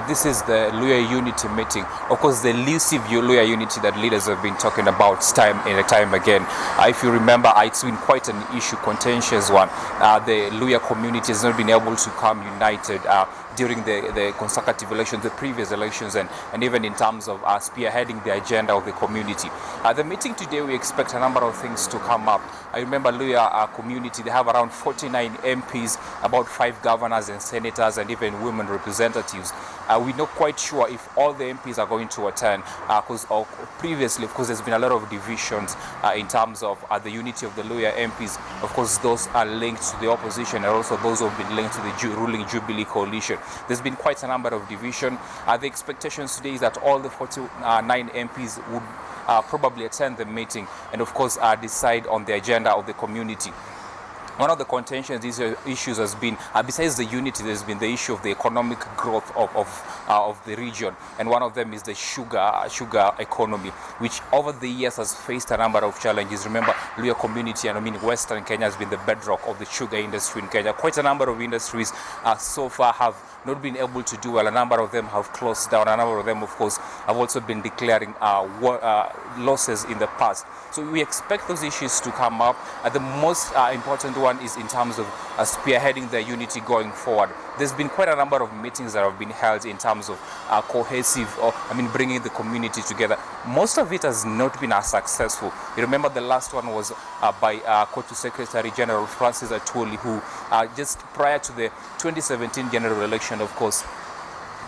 This is the Luhya Unity meeting. Of course, the elusive Luhya Unity that leaders have been talking about time and time again. If you remember, it's been quite an issue, contentious one. The Luhya community has not been able to come united during the consecutive elections, the previous elections, and even in terms of spearheading the agenda of the community. The meeting today, we expect a number of things to come up. I remember Luhya community, they have around 49 MPs, about 5 governors and senators, and even women representatives. We're not quite sure if all the MPs are going to attend, because previously, of course, there's been a lot of divisions in terms of the unity of the Luhya MPs. Of course, those are linked to the opposition, and also those who have been linked to the ruling Jubilee coalition. There's been quite a number of division. The expectations today is that all the 49 MPs would probably attend the meeting and, of course, decide on the agenda of the community. One of the contentious issues has been, besides the unity, there's been the issue of the economic growth of the region, and one of them is the sugar economy, which over the years has faced a number of challenges. Remember, Luhya community, and I mean Western Kenya, has been the bedrock of the sugar industry in Kenya. Quite a number of industries so far have not been able to do well. A number of them have closed down. A number of them, of course, have also been declaring losses in the past. So we expect those issues to come up. The most important one is in terms of spearheading the unity going forward. There's been quite a number of meetings that have been held in terms of bringing the community together. Most of it has not been as successful. You remember the last one was by Cotu Secretary General Francis Atwoli, who just prior to the 2017 general election, of course,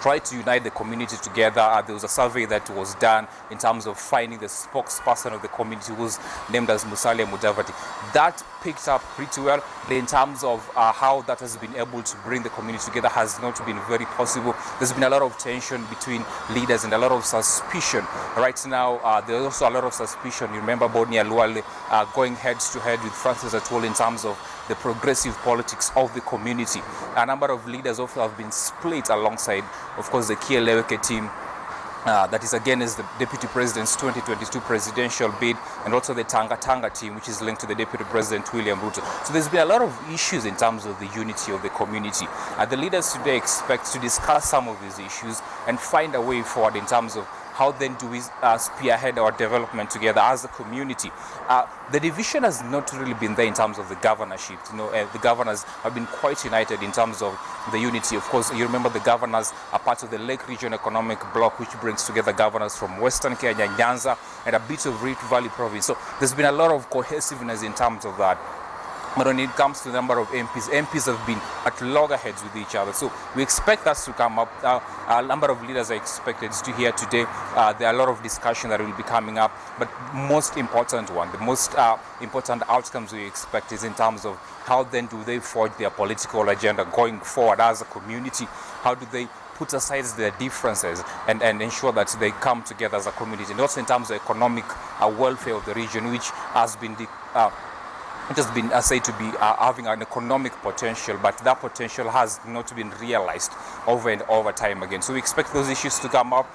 tried to unite the community together. There was a survey that was done in terms of finding the spokesperson of the community, who was named as Musalia Mudavadi. That picked up pretty well. In terms of how that has been able to bring the community together has not been very possible. There's been a lot of tension between leaders and a lot of suspicion. Right now, there's also a lot of suspicion. You remember Boni Aluale going head to head with Francis Atwoli in terms of the progressive politics of the community. A number of leaders also have been split alongside, of course, the Kieleweke team, that is against the Deputy President's 2022 presidential bid, and also the Tanga Tanga team, which is linked to the Deputy President William Ruto. So there's been a lot of issues in terms of the unity of the community. The leaders today expect to discuss some of these issues and find a way forward in terms of how then do we spearhead our development together as a community. The division has not really been there in terms of the governorship. The governors have been quite united in terms of the unity. Of course, you remember the governors are part of the Lake Region Economic Bloc, which brings together governors from Western Kenya, Nyanza, and a bit of Rift Valley Province. So there's been a lot of cohesiveness in terms of that. But when it comes to the number of MPs have been at loggerheads with each other. So we expect that to come up. A number of leaders are expected to hear today. There are a lot of discussion that will be coming up. But most important one, the most important outcomes we expect is in terms of how then do they forge their political agenda going forward as a community? How do they put aside their differences and ensure that they come together as a community? And also in terms of economic welfare of the region, which has been it has been said to be having an economic potential, but that potential has not been realized over and over time again. So we expect those issues to come up.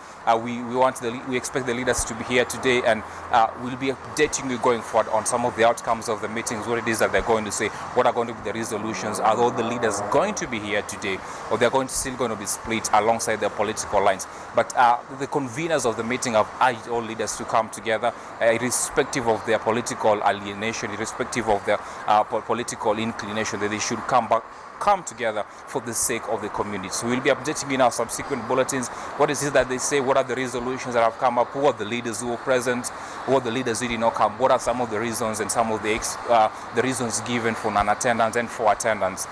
We expect the leaders to be here today, and we'll be updating you going forward on some of the outcomes of the meetings, what it is that they're going to say, what are going to be the resolutions. Are all the leaders going to be here today, or they're still going to be split alongside their political lines? But the conveners of the meeting have urged all leaders to come together, irrespective of their political alienation, irrespective of their political inclination, that they should come together for the sake of the community. So we'll be updating in our subsequent bulletins what is it that they say, what are the resolutions that have come up, who are the leaders who were present, who are the leaders who did not come, what are some of the reasons and some of the reasons given for non-attendance and for attendance.